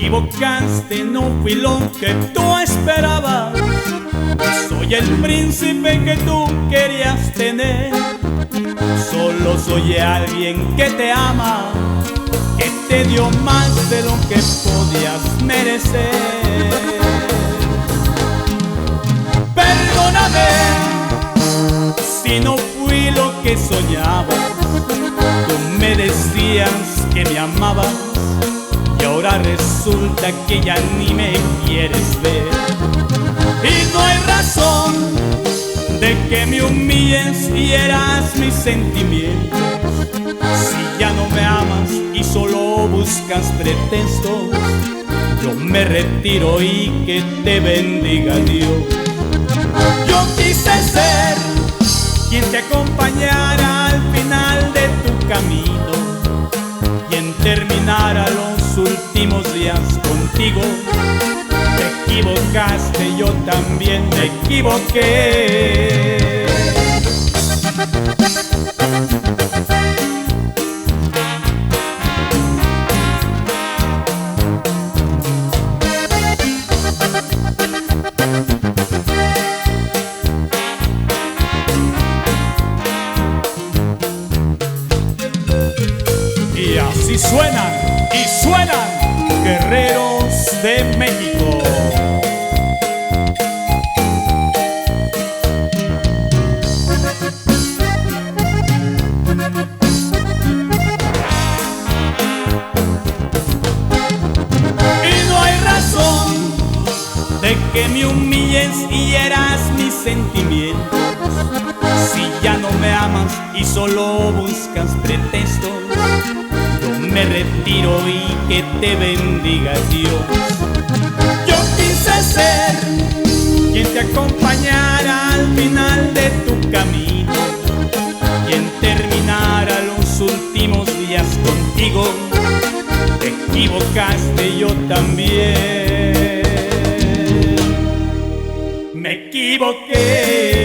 equivocaste, no fui lo que tú esperabas. Soy el príncipe que tú querías tener. Solo soy alguien que te ama, que te dio más de lo que podías merecer. Perdóname si no fui lo que soñabas. Tú me decías que me amabas y ahora resulta que ya ni me quieres ver. Y no hay razón de que me humilles y hieras mis sentimientos. Si ya no me amas y solo buscas pretextos, yo me retiro y que te bendiga Dios. Yo quise ser quien te acompañara al final de tu camino, quien terminara los últimos días contigo. Te equivocaste, yo también me equivoqué. Y así suenan, y suenan, guerreros de México. Y no hay razón de que me humilles y hieras mis sentimientos. Si ya no me amas y solo buscas pretextos, yo me retiro y que te bendiga Dios. Yo quise ser quien te acompañara al final de tu camino, quien terminara los últimos días contigo. Te equivocaste, yo también me equivoqué.